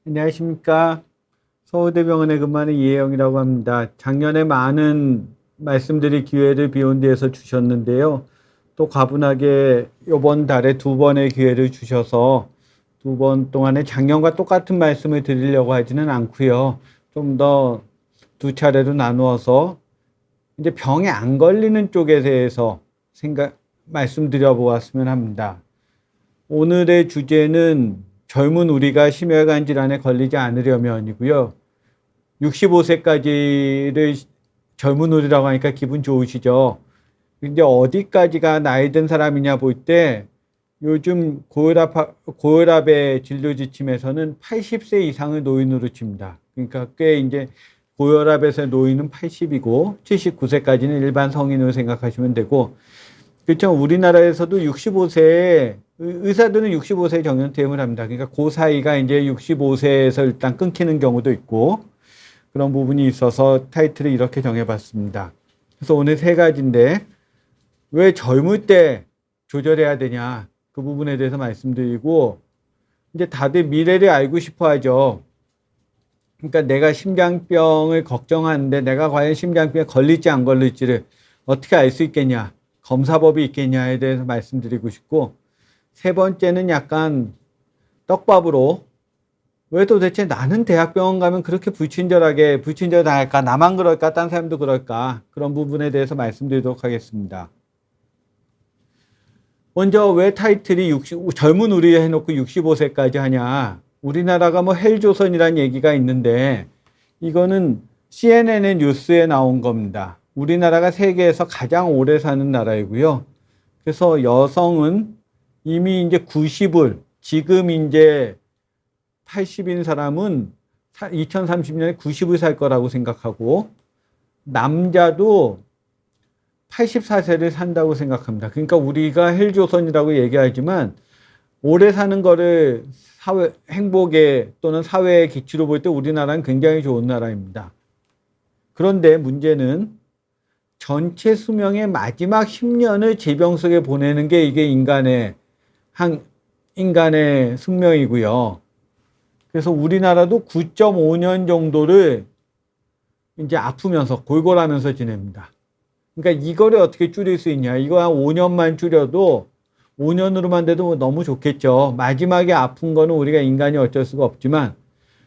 안녕하십니까. 서울대병원에 근무하는 이혜영이라고 합니다. 작년에 많은 말씀드릴 기회를 비욘드에서 주셨는데요. 또 과분하게 이번 달에 두 번의 기회를 주셔서 두 번 동안에 작년과 똑같은 말씀을 드리려고 하지는 않고요. 좀 더 두 차례로 나누어서 이제 병에 안 걸리는 쪽에 대해서 말씀드려 보았으면 합니다. 오늘의 주제는 젊은 우리가 심혈관 질환에 걸리지 않으려면이고요. 65세까지를 젊은 우리라고 하니까 기분 좋으시죠? 근데 어디까지가 나이 든 사람이냐 볼 때 요즘 고혈압의 진료 지침에서는 80세 이상을 노인으로 칩니다. 그러니까 꽤 이제 고혈압에서 노인은 80이고 79세까지는 일반 성인으로 생각하시면 되고, 그렇죠. 우리나라에서도 65세에 의사들은 65세 정년퇴임을 합니다. 그러니까 그 사이가 이제 65세에서 일단 끊기는 경우도 있고 그런 부분이 있어서 타이틀을 이렇게 정해봤습니다. 그래서 오늘 세 가지인데 왜 젊을 때 조절해야 되냐 그 부분에 대해서 말씀드리고, 이제 다들 미래를 알고 싶어 하죠. 그러니까 내가 심장병을 걱정하는데 내가 과연 심장병에 걸릴지 안 걸릴지를 어떻게 알 수 있겠냐, 검사법이 있겠냐에 대해서 말씀드리고 싶고, 세 번째는 약간 떡밥으로 왜 도대체 나는 대학병원 가면 그렇게 불친절 당할까, 나만 그럴까, 딴 사람도 그럴까, 그런 부분에 대해서 말씀드리도록 하겠습니다. 먼저 왜 타이틀이 젊은 우리 해놓고 65세까지 하냐. 우리나라가 뭐 헬조선이라는 얘기가 있는데 이거는 CNN의 뉴스에 나온 겁니다. 우리나라가 세계에서 가장 오래 사는 나라이고요. 그래서 여성은 이미 이제 90을, 지금 이제 80인 사람은 2030년에 90을 살 거라고 생각하고, 남자도 84세를 산다고 생각합니다. 그러니까 우리가 헬조선이라고 얘기하지만 오래 사는 거를 행복의 또는 사회의 기치로 볼 때 우리나라는 굉장히 좋은 나라입니다. 그런데 문제는 전체 수명의 마지막 10년을 질병 속에 보내는 게 이게 인간의 숙명이고요. 그래서 우리나라도 9.5년 정도를 이제 아프면서 골골하면서 지냅니다. 그러니까 이거를 어떻게 줄일 수 있냐. 이거 한 5년만 줄여도 5년으로만 돼도 너무 좋겠죠. 마지막에 아픈 거는 우리가 인간이 어쩔 수가 없지만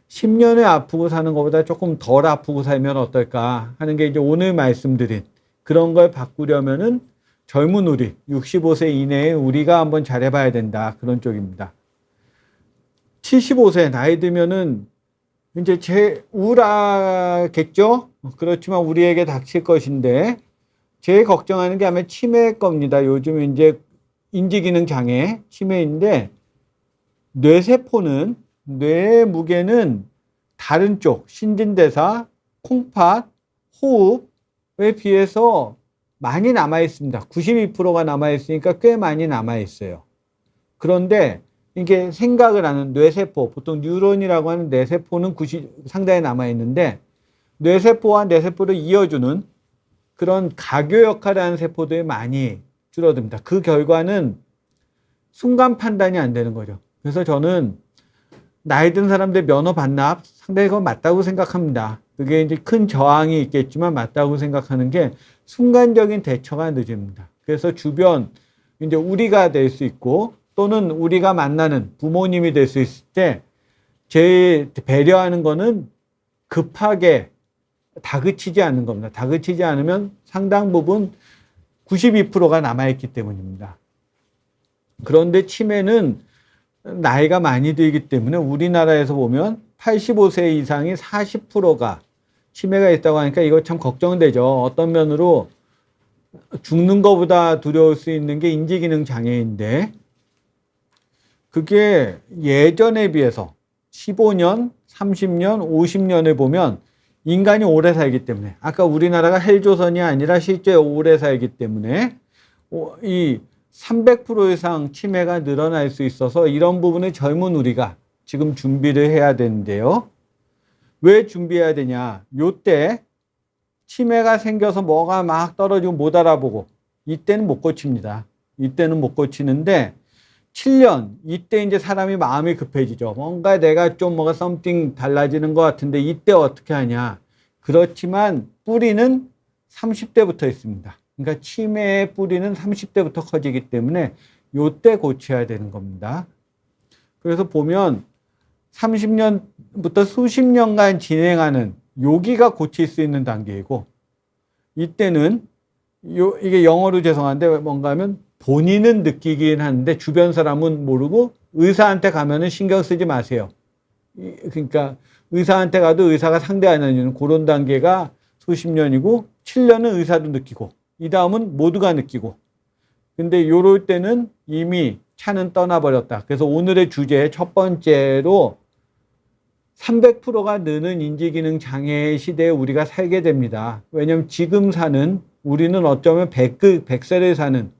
10년을 아프고 사는 것보다 조금 덜 아프고 살면 어떨까 하는 게 이제 오늘 말씀드린 그런 걸 바꾸려면은 젊은 우리 65세 이내에 우리가 한번 잘해봐야 된다, 그런 쪽입니다. 75세 나이 들면은 이제 우울하겠죠. 그렇지만 우리에게 닥칠 것인데 제일 걱정하는 게 아마 치매일 겁니다. 요즘 이제 인지기능 장애 치매인데, 뇌세포는 뇌의 무게는 다른 쪽 신진대사, 콩팥, 호흡에 비해서 많이 남아 있습니다. 92%가 남아 있으니까 꽤 많이 남아 있어요. 그런데 이게 생각을 하는 뇌세포, 보통 뉴런이라고 하는 뇌세포는 상당히 남아 있는데, 뇌세포와 뇌세포를 이어주는 그런 가교 역할을 하는 세포들이 많이 줄어듭니다. 그 결과는 순간 판단이 안 되는 거죠. 그래서 저는 나이 든 사람들 면허 반납 상당히 그건 맞다고 생각합니다. 그게 이제 큰 저항이 있겠지만 맞다고 생각하는 게 순간적인 대처가 늦습니다. 그래서 주변 이제 우리가 될 수 있고 또는 우리가 만나는 부모님이 될 수 있을 때 제일 배려하는 거는 급하게 다그치지 않는 겁니다. 다그치지 않으면 상당 부분 92%가 남아있기 때문입니다. 그런데 치매는 나이가 많이 들기 때문에 우리나라에서 보면 85세 이상이 40%가 치매가 있다고 하니까 이거 참 걱정되죠. 어떤 면으로 죽는 것보다 두려울 수 있는 게 인지기능 장애인데, 그게 예전에 비해서 15년, 30년, 50년을 보면 인간이 오래 살기 때문에, 아까 우리나라가 헬조선이 아니라 실제 오래 살기 때문에 이 300% 이상 치매가 늘어날 수 있어서 이런 부분을 젊은 우리가 지금 준비를 해야 되는데요. 왜 준비해야 되냐. 요때 치매가 생겨서 뭐가 막 떨어지고 못 알아보고 이때는 못 고칩니다. 이때는 못 고치는데 7년, 이때 이제 사람이 마음이 급해지죠. 뭔가 내가 좀 뭐가 something 달라지는 것 같은데 이때 어떻게 하냐. 그렇지만 뿌리는 30대부터 있습니다. 그러니까 치매의 뿌리는 30대부터 커지기 때문에 요때 고쳐야 되는 겁니다. 그래서 보면 30년부터 수십 년간 진행하는 여기가 고칠 수 있는 단계이고 이때는 이게 영어로 죄송한데 뭔가 하면 본인은 느끼긴 하는데 주변 사람은 모르고 의사한테 가면은 신경 쓰지 마세요. 그러니까 의사한테 가도 의사가 상대하는 그런 단계가 수십 년이고 7년은 의사도 느끼고 이 다음은 모두가 느끼고 근데 요럴 때는 이미 차는 떠나버렸다. 그래서 오늘의 주제 첫 번째로 300%가 느는 인지기능 장애 시대에 우리가 살게 됩니다. 왜냐하면 지금 사는 우리는 어쩌면 100세를 사는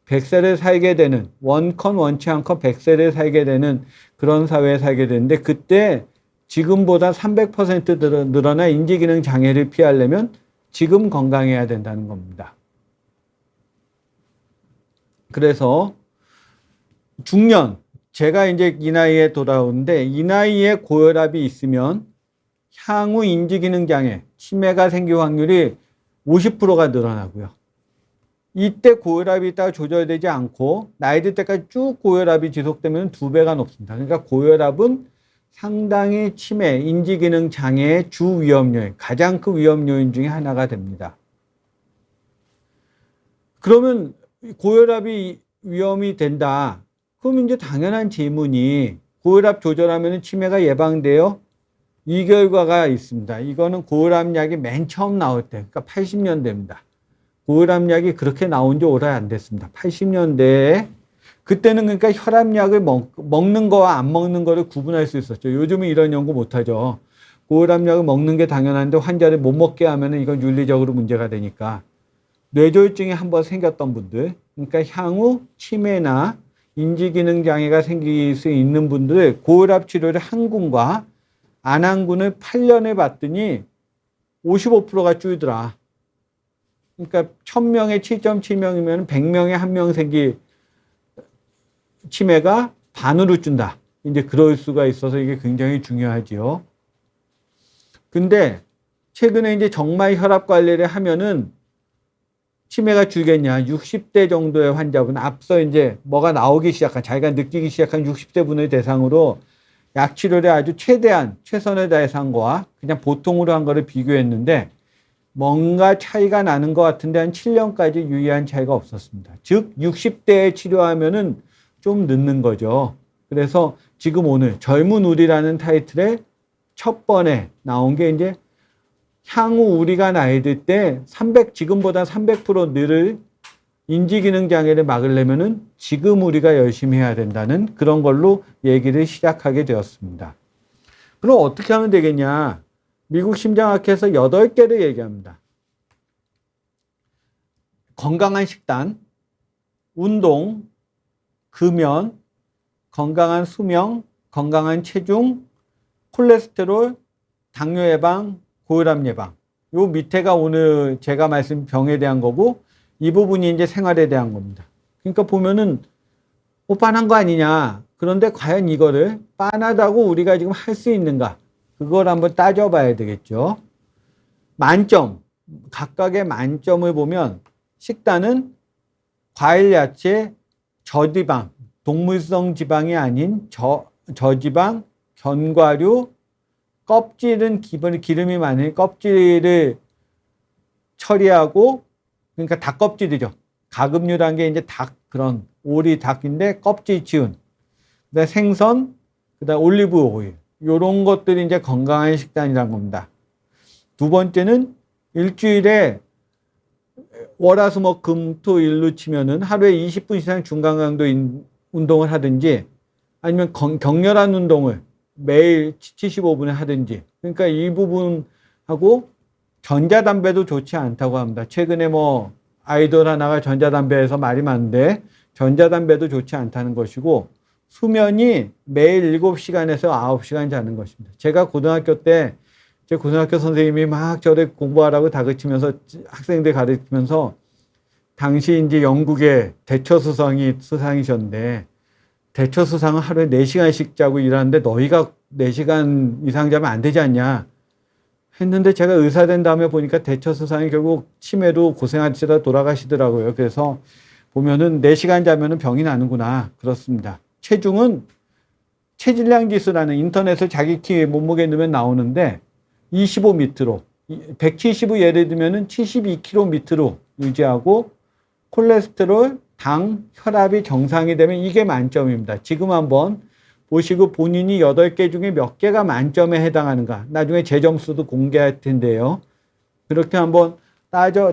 100세를 살게 되는 원컨 원치 않건 100세를 살게 되는 그런 사회에 살게 되는데 그때 지금보다 300% 늘어나 인지기능 장애를 피하려면 지금 건강해야 된다는 겁니다. 그래서 중년, 제가 이제 이 나이에 돌아오는데 이 나이에 고혈압이 있으면 향후 인지기능 장애, 치매가 생길 확률이 50%가 늘어나고요. 이때 고혈압이 있다가 조절되지 않고 나이 들 때까지 쭉 고혈압이 지속되면 2배가 높습니다. 그러니까 고혈압은 상당히 치매, 인지기능 장애의 주 위험 요인, 가장 큰 위험 요인 중에 하나가 됩니다. 그러면 고혈압이 위험이 된다. 그럼 이제 당연한 질문이 고혈압 조절하면 치매가 예방돼요? 이 결과가 있습니다. 이거는 고혈압약이 맨 처음 나올 때, 그러니까 80년대입니다. 고혈압약이 그렇게 나온 지 오래 안 됐습니다. 80년대에 그때는 그러니까 혈압약을 먹는 거와 안 먹는 거를 구분할 수 있었죠. 요즘은 이런 연구 못하죠. 고혈압약을 먹는 게 당연한데 환자를 못 먹게 하면 이건 윤리적으로 문제가 되니까 뇌졸중이 한번 생겼던 분들, 그러니까 향후 치매나 인지기능 장애가 생길 수 있는 분들 고혈압 치료를 한 군과 안 한 군을 8년을 봤더니 55%가 줄더라. 그러니까 1000명에 7.7명이면 100명에 1명 생길 치매가 반으로 준다. 이제 그럴 수가 있어서 이게 굉장히 중요하지요. 근데 최근에 이제 정말 혈압 관리를 하면은 치매가 줄겠냐. 60대 정도의 환자분, 앞서 이제 뭐가 나오기 시작한, 자기가 느끼기 시작한 60대 분을 대상으로 약 치료를 아주 최대한 최선을 다해서 한 거와 그냥 보통으로 한 거를 비교했는데 뭔가 차이가 나는 것 같은데 한 7년까지 유의한 차이가 없었습니다. 즉 60대에 치료하면은 좀 늦는 거죠. 그래서 지금 오늘 젊은 우리라는 타이틀의 첫 번에 나온 게 이제 향후 우리가 나이 들 때 지금보다 300% 늘을 인지기능 장애를 막으려면은 지금 우리가 열심히 해야 된다는 그런 걸로 얘기를 시작하게 되었습니다. 그럼 어떻게 하면 되겠냐? 미국 심장학회에서 8개를 얘기합니다. 건강한 식단, 운동, 금연, 건강한 수명, 건강한 체중, 콜레스테롤, 당뇨 예방, 고혈압 예방. 요 밑에가 오늘 제가 말씀 병에 대한 거고 이 부분이 이제 생활에 대한 겁니다. 그러니까 보면은 빤한 거 아니냐. 그런데 과연 이거를 빤하다고 우리가 지금 할 수 있는가? 그걸 한번 따져봐야 되겠죠. 만점, 각각의 만점을 보면 식단은 과일, 야채, 저지방, 동물성 지방이 아닌 저지방, 견과류, 껍질은 기름이 많으니 껍질을 처리하고, 그러니까 닭 껍질이죠. 가금류란 게 이제 닭, 그런 오리 닭인데 껍질 치운. 그다음 생선, 그다음 올리브 오일. 요런 것들이 이제 건강한 식단이란 겁니다. 두 번째는 일주일에 월화수목 금토일로 치면은 하루에 20분 이상 중강강도 운동을 하든지 아니면 격렬한 운동을 매일 75분에 하든지. 그러니까 이 부분하고 전자담배도 좋지 않다고 합니다. 최근에 뭐 아이돌 하나가 전자담배에서 말이 많은데 전자담배도 좋지 않다는 것이고 수면이 매일 7시간에서 9시간 자는 것입니다. 제가 고등학교 때 제 고등학교 선생님이 막 저를 공부하라고 다그치면서 학생들 가르치면서 당시 이제 영국의 대처 수상이셨는데 대처수상은 하루에 4시간씩 자고 일하는데 너희가 4시간 이상 자면 안 되지 않냐 했는데 제가 의사 된 다음에 보니까 대처수상이 결국 치매로 고생하시다 돌아가시더라고요. 그래서 보면은 4시간 자면은 병이 나는구나. 그렇습니다. 체중은 체질량 지수라는 인터넷에 자기 키 몸무게 넣으면 나오는데 25 밑으로 170을 예를 들면은 72kg 밑으로 유지하고 콜레스테롤, 당, 혈압이 정상이 되면 이게 만점입니다. 지금 한번 보시고 본인이 8개 중에 몇 개가 만점에 해당하는가. 나중에 제 점수도 공개할 텐데요. 그렇게 한번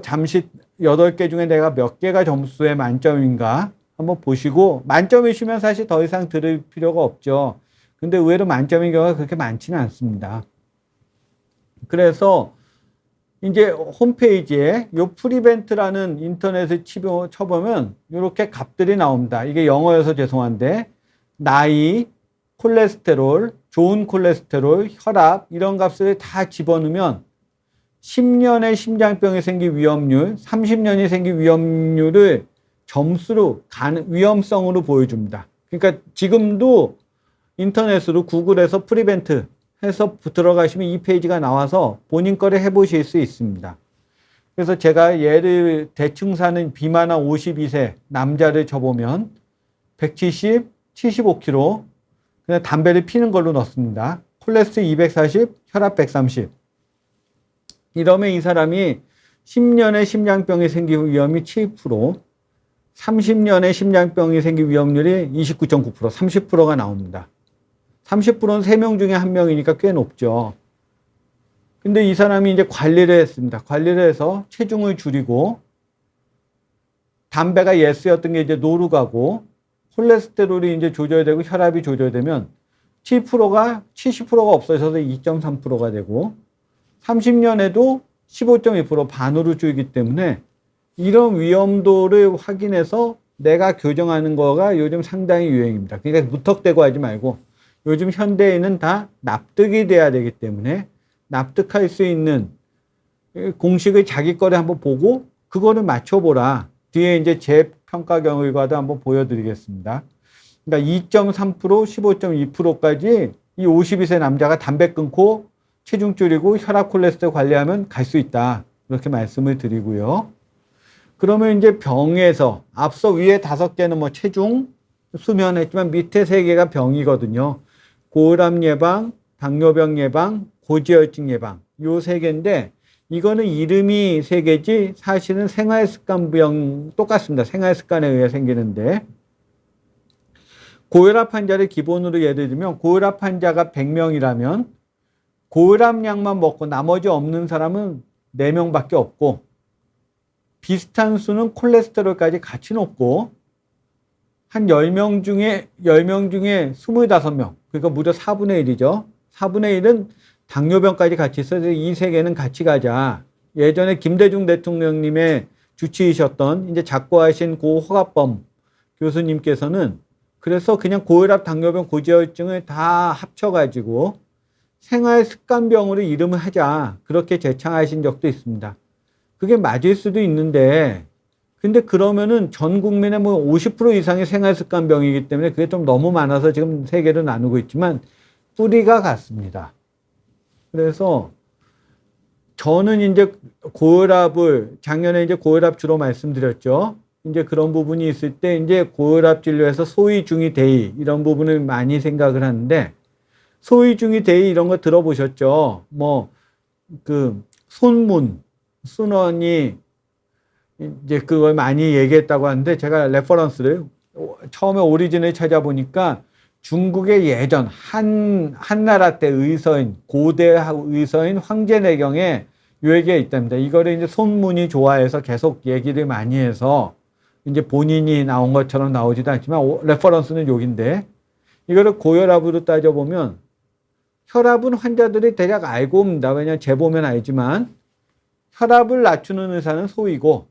잠시 8개 중에 내가 몇 개가 점수에 만점인가 한번 보시고 만점이시면 사실 더 이상 들을 필요가 없죠. 근데 의외로 만점인 경우가 그렇게 많지는 않습니다. 그래서 이제 홈페이지에 요 프리벤트라는 인터넷에 쳐보면 이렇게 값들이 나옵니다. 이게 영어여서 죄송한데 나이, 콜레스테롤, 좋은 콜레스테롤, 혈압 이런 값을 다 집어넣으면 10년에 심장병이 생길 위험률, 30년이 생길 위험률을 점수로 위험성으로 보여줍니다. 그러니까 지금도 인터넷으로 구글에서 프리벤트 해서 들어가시면 이 페이지가 나와서 본인 거를 해보실 수 있습니다. 그래서 제가 얘를 대충 사는 비만한 52세 남자를 쳐보면 170, 75kg, 그냥 담배를 피는 걸로 넣습니다. 콜레스테롤 240, 혈압 130. 이러면 이 사람이 10년에 심장병이 생길 위험이 7%, 30년에 심장병이 생길 위험률이 29.9%, 30%가 나옵니다. 30%는 3명 중에 1명이니까 꽤 높죠. 근데 이 사람이 이제 관리를 했습니다. 관리를 해서 체중을 줄이고, 담배가 예스였던 게 이제 노루 가고, 콜레스테롤이 이제 조절되고 혈압이 조절되면 7%가 70%가 없어져서 2.3%가 되고, 30년에도 15.2% 반으로 줄기 때문에 이런 위험도를 확인해서 내가 교정하는 거가 요즘 상당히 유행입니다. 그러니까 무턱대고 하지 말고 요즘 현대인은 다 납득이 돼야 되기 때문에 납득할 수 있는 공식을 자기 거를 한번 보고 그거를 맞춰보라. 뒤에 이제 제 평가 결과도 한번 보여드리겠습니다. 그러니까 2.3%, 15.2%까지 이 52세 남자가 담배 끊고 체중 줄이고 혈압 콜레스테롤 관리하면 갈 수 있다. 이렇게 말씀을 드리고요. 그러면 이제 병에서 앞서 위에 5개는 뭐 체중, 수면 했지만 밑에 3개가 병이거든요. 고혈압 예방, 당뇨병 예방, 고지혈증 예방. 요 3개인데 이거는 이름이 3개지 사실은 생활습관병 똑같습니다. 생활습관에 의해 생기는데 고혈압 환자를 기본으로 예를 들면 고혈압 환자가 100명이라면 고혈압 약만 먹고 나머지 없는 사람은 4명밖에 없고 비슷한 수는 콜레스테롤까지 같이 높고 한 10명 중에 25명 그러니까 무려 4분의 1이죠. 4분의 1은 당뇨병까지 같이 있어서 이 3개는 같이 가자. 예전에 김대중 대통령님의 주치이셨던 이제 작고하신 고 허갑범 교수님께서는 그래서 그냥 고혈압, 당뇨병, 고지혈증을 다 합쳐가지고 생활습관병으로 이름을 하자. 그렇게 제창하신 적도 있습니다. 그게 맞을 수도 있는데, 근데 그러면은 전 국민의 뭐 50% 이상이 생활습관병이기 때문에 그게 좀 너무 많아서 지금 3개로 나누고 있지만 뿌리가 같습니다. 그래서 저는 이제 고혈압을, 작년에 이제 고혈압 주로 말씀드렸죠. 이제 그런 부분이 있을 때 이제 고혈압 진료에서 소위, 중위, 대위 이런 부분을 많이 생각을 하는데 소위, 중위, 대위 이런 거 들어보셨죠? 뭐, 손문, 순원이 이제 그걸 많이 얘기했다고 하는데 제가 레퍼런스를 처음에 오리진을 찾아보니까 중국의 예전 한나라 때 의서인, 고대 의서인 황제내경에 요 얘기가 있답니다. 이거를 이제 손문이 좋아해서 계속 얘기를 많이 해서 이제 본인이 나온 것처럼 나오지도 않지만 레퍼런스는 여긴데 이거를 고혈압으로 따져보면 혈압은 환자들이 대략 알고 옵니다. 왜냐하면 재보면 알지만 혈압을 낮추는 의사는 소이고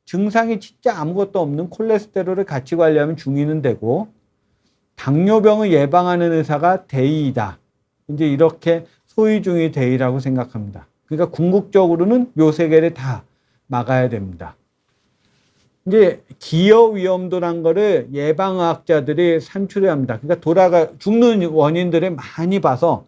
증상이 진짜 아무것도 없는 콜레스테롤을 같이 관리하면 중위는 되고 당뇨병을 예방하는 의사가 대이이다. 이제 이렇게 소위, 중위, 대이라고 생각합니다. 그러니까 궁극적으로는 요 3개를 다 막아야 됩니다. 이제 기여 위험도란 거를 예방의학자들이 산출해야 합니다. 그러니까 죽는 원인들을 많이 봐서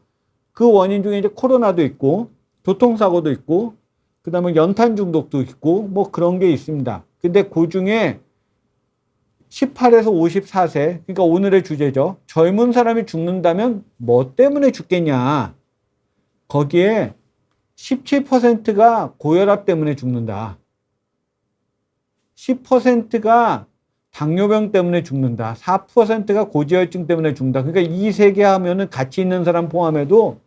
그 원인 중에 이제 코로나도 있고 교통사고도 있고 그다음에 연탄 중독도 있고 뭐 그런 게 있습니다. 근데 그 중에 18에서 54세, 그러니까 오늘의 주제죠. 젊은 사람이 죽는다면 뭐 때문에 죽겠냐. 거기에 17%가 고혈압 때문에 죽는다. 10%가 당뇨병 때문에 죽는다. 4%가 고지혈증 때문에 죽는다. 그러니까 이 세 개 하면은 같이 있는 사람 포함해도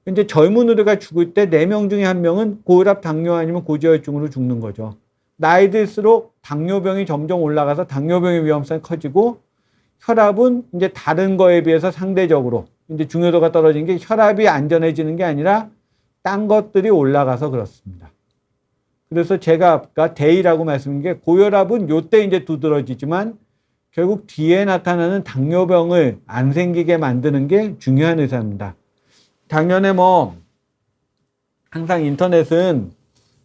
이제 젊은 우리가 죽을 때 4명 중에 1명은 고혈압, 당뇨 아니면 고지혈증으로 죽는 거죠. 나이 들수록 당뇨병이 점점 올라가서 당뇨병의 위험성이 커지고 혈압은 이제 다른 거에 비해서 상대적으로 이제 중요도가 떨어진 게 혈압이 안전해지는 게 아니라 딴 것들이 올라가서 그렇습니다. 그래서 제가 아까 대이라고 말씀드린 게 고혈압은 요때 이제 두드러지지만 결국 뒤에 나타나는 당뇨병을 안 생기게 만드는 게 중요한 의사입니다. 작년에 뭐 항상 인터넷은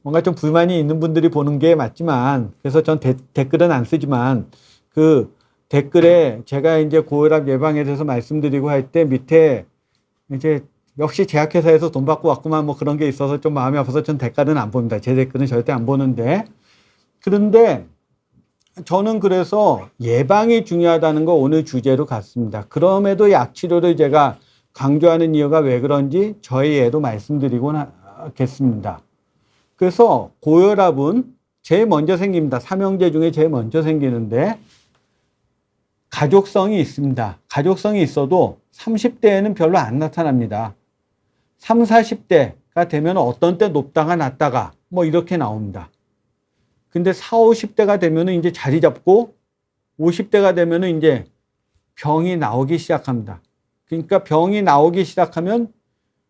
뭔가 좀 불만이 있는 분들이 보는 게 맞지만 그래서 전 댓글은 안 쓰지만 그 댓글에 제가 이제 고혈압 예방에 대해서 말씀드리고 할 때 밑에 이제 역시 제약회사에서 돈 받고 왔구만 뭐 그런 게 있어서 좀 마음이 아파서 전 댓글은 안 봅니다. 제 댓글은 절대 안 보는데 그런데 저는 그래서 예방이 중요하다는 거 오늘 주제로 갔습니다. 그럼에도 약치료를 제가 강조하는 이유가 왜 그런지 저희 애도 말씀드리고 하겠습니다. 그래서 고혈압은 제일 먼저 생깁니다. 삼형제 중에 제일 먼저 생기는데 가족성이 있습니다. 가족성이 있어도 30대에는 별로 안 나타납니다. 30, 40대가 되면 어떤 때 높다가 낮다가 뭐 이렇게 나옵니다. 근데 40, 50대가 되면 이제 자리 잡고 50대가 되면 이제 병이 나오기 시작합니다. 그러니까 병이 나오기 시작하면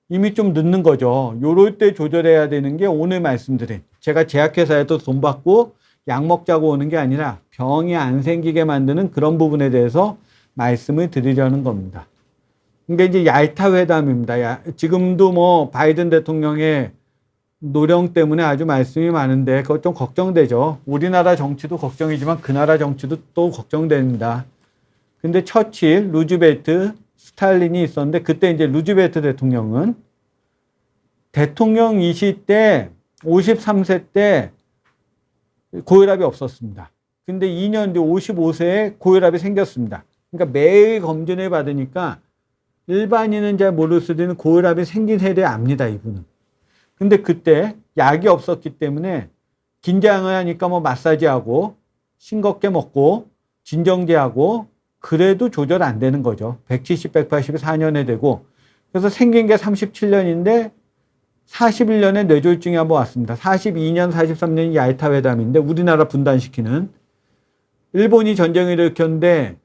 이미 좀 늦는 거죠. 요럴 때 조절해야 되는 게 오늘 말씀드린 제가 제약회사에도 돈 받고 약 먹자고 오는 게 아니라 병이 안 생기게 만드는 그런 부분에 대해서 말씀을 드리려는 겁니다. 이게 이제 얄타 회담입니다. 지금도 뭐 바이든 대통령의 노령 때문에 아주 말씀이 많은데 그것 좀 걱정되죠. 우리나라 정치도 걱정이지만 그 나라 정치도 또 걱정됩니다. 근데 처칠, 루즈벨트, 스탈린이 있었는데 그때 이제 루즈벨트 대통령은 대통령이실 때 53세 때 고혈압이 없었습니다. 근데 2년 뒤 55세에 고혈압이 생겼습니다. 그러니까 매일 검진을 받으니까 일반인은 잘 모를 수도 있는 고혈압이 생긴 세대 압니다, 이분은. 근데 그때 약이 없었기 때문에 긴장을 하니까 뭐 마사지하고 싱겁게 먹고 진정제하고 그래도 조절 안 되는 거죠. 170, 180이 4년에 되고 그래서 생긴 게 37년인데 41년에 뇌졸중이 한번 왔습니다. 42년, 43년이 얄타 회담인데 우리나라 분단시키는 일본이 전쟁을 일으켰는데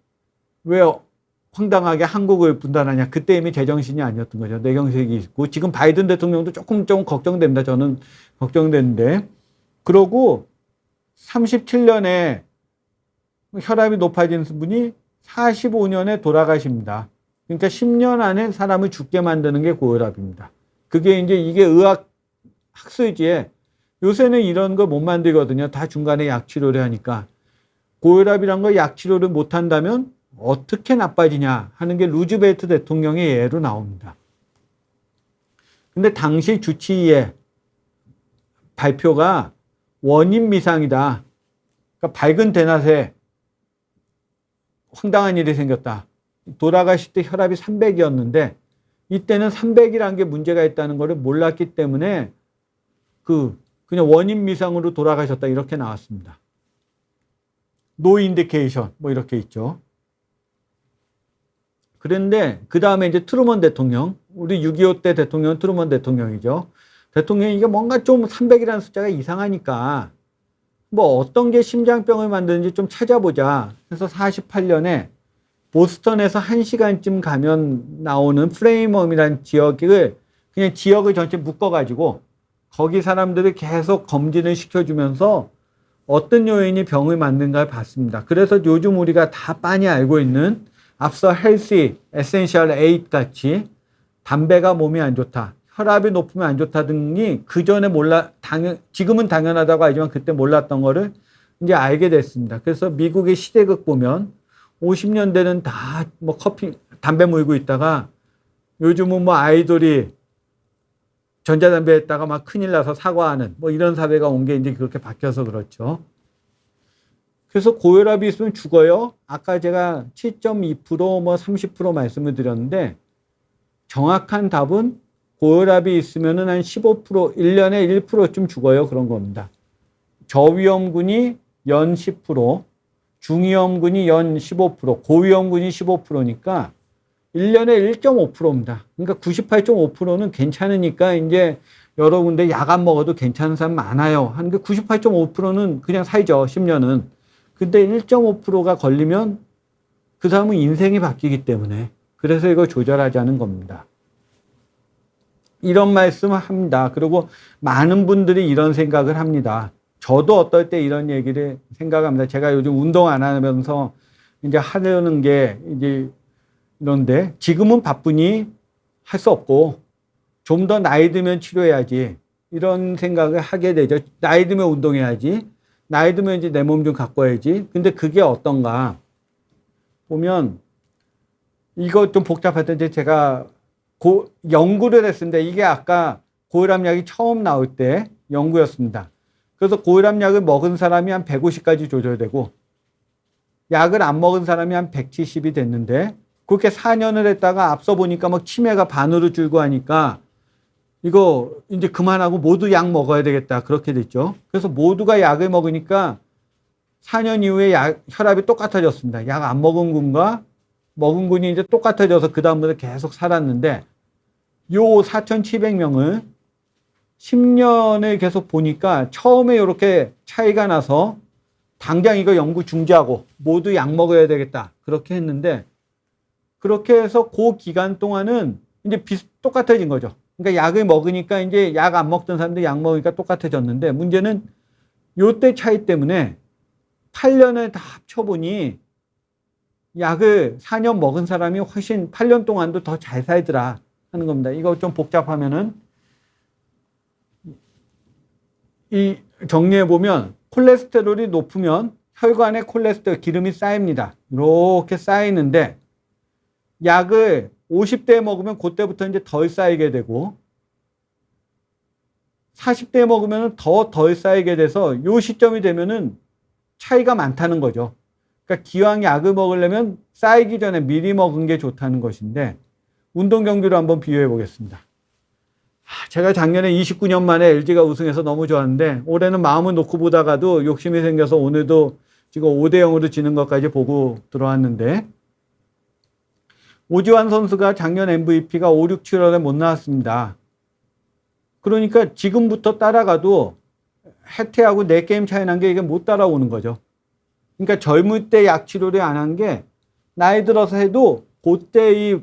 왜 황당하게 한국을 분단하냐. 그때 이미 제정신이 아니었던 거죠. 뇌경색이 있고 지금 바이든 대통령도 조금 걱정됩니다. 저는 걱정되는데 그러고 37년에 혈압이 높아진 분이 45년에 돌아가십니다. 그러니까 10년 안에 사람을 죽게 만드는 게 고혈압입니다. 그게 이제 이게 의학 학술지에 요새는 이런 거 못 만들거든요. 다 중간에 약 치료를 하니까. 고혈압이란 거 약 치료를 못 한다면 어떻게 나빠지냐 하는 게 루즈벨트 대통령의 예로 나옵니다. 근데 당시 주치의의 발표가 원인 미상이다. 그러니까 밝은 대낮에 황당한 일이 생겼다. 돌아가실 때 혈압이 300이었는데 이때는 300이라는 게 문제가 있다는 것을 몰랐기 때문에 그냥 원인 미상으로 돌아가셨다 이렇게 나왔습니다. No indication 뭐 이렇게 있죠. 그런데 그 다음에 이제 트루먼 대통령, 우리 6.25 때 대통령은 트루먼 대통령이죠. 대통령이 이게 뭔가 좀 300이라는 숫자가 이상하니까 뭐 어떤 게 심장병을 만드는지 좀 찾아보자. 그래서 48년에 보스턴에서 1시간쯤 가면 나오는 프레이멈이라는 지역을 그냥 지역을 전체 묶어가지고 거기 사람들을 계속 검진을 시켜주면서 어떤 요인이 병을 만드는가를 봤습니다. 그래서 요즘 우리가 다 빤히 알고 있는 앞서 헬시, 에센셜 8 같이 담배가 몸에 안 좋다, 혈압이 높으면 안 좋다 등이 그 전에 지금은 당연하다고 알지만 그때 몰랐던 거를 이제 알게 됐습니다. 그래서 미국의 시대극 보면 50년대는 다 뭐 담배 물고 있다가 요즘은 뭐 아이돌이 전자담배 했다가 막 큰일 나서 사과하는 뭐 이런 사회가 온 게 이제 그렇게 바뀌어서 그렇죠. 그래서 고혈압이 있으면 죽어요. 아까 제가 7.2%뭐 30% 말씀을 드렸는데 정확한 답은 고혈압이 있으면은 한 15%, 1년에 1%쯤 죽어요. 그런 겁니다. 저위험군이 연 10%, 중위험군이 연 15%, 고위험군이 15%니까 1년에 1.5%입니다. 그러니까 98.5%는 괜찮으니까 이제 여러 군데 약 안 먹어도 괜찮은 사람 많아요. 하는데 98.5%는 그냥 살죠. 10년은. 근데 1.5%가 걸리면 그 사람은 인생이 바뀌기 때문에 그래서 이거 조절하자는 겁니다. 이런 말씀을 합니다. 그리고 많은 분들이 이런 생각을 합니다. 저도 어떨 때 이런 얘기를 생각합니다. 제가 요즘 운동 안 하면서 이제 하려는 게 이제 이런데 지금은 바쁘니 할 수 없고 좀 더 나이 들면 치료해야지 이런 생각을 하게 되죠. 나이 들면 운동해야지. 나이 들면 이제 내 몸 좀 가꿔야지. 근데 그게 어떤가 보면 이거 좀 복잡할 텐데 제가 연구를 했습니다. 이게 아까 고혈압 약이 처음 나올 때 연구였습니다. 그래서 고혈압 약을 먹은 사람이 한 150까지 조절되고 약을 안 먹은 사람이 한 170이 됐는데 그렇게 4년을 했다가 앞서 보니까 막 치매가 반으로 줄고 하니까 이거 이제 그만하고 모두 약 먹어야 되겠다. 그렇게 됐죠. 그래서 모두가 약을 먹으니까 4년 이후에 혈압이 똑같아졌습니다. 약 안 먹은 군과 먹은 군이 이제 똑같아져서 그다음부터 계속 살았는데 요 4,700명을 10년을 계속 보니까 처음에 이렇게 차이가 나서 당장 이거 연구 중지하고 모두 약 먹어야 되겠다. 그렇게 했는데 그렇게 해서 그 기간 동안은 이제 똑같아진 거죠. 그러니까 약을 먹으니까 이제 약 안 먹던 사람들 약 먹으니까 똑같아졌는데 문제는 요때 차이 때문에 8년을 다 합쳐보니 약을 4년 먹은 사람이 훨씬 8년 동안도 더 잘 살더라 하는 겁니다. 이거 좀 복잡하면은 이 정리해보면 콜레스테롤이 높으면 혈관에 콜레스테롤 기름이 쌓입니다. 이렇게 쌓이는데 약을 50대에 먹으면 그때부터 이제 덜 쌓이게 되고 40대에 먹으면 더 덜 쌓이게 돼서 요 시점이 되면은 차이가 많다는 거죠. 그러니까 기왕 약을 먹으려면 쌓이기 전에 미리 먹은 게 좋다는 것인데 운동 경기로 한번 비교해 보겠습니다. 제가 작년에 29년 만에 LG가 우승해서 너무 좋았는데 올해는 마음을 놓고 보다가도 욕심이 생겨서 오늘도 지금 5대0으로 지는 것까지 보고 들어왔는데 오지환 선수가 작년 MVP가 5, 6, 7월에 못 나왔습니다. 그러니까 지금부터 따라가도 해태하고 4게임 차이 난 게 이게 못 따라오는 거죠. 그러니까 젊을 때 약 치료를 안 한 게 나이 들어서 해도 그때 이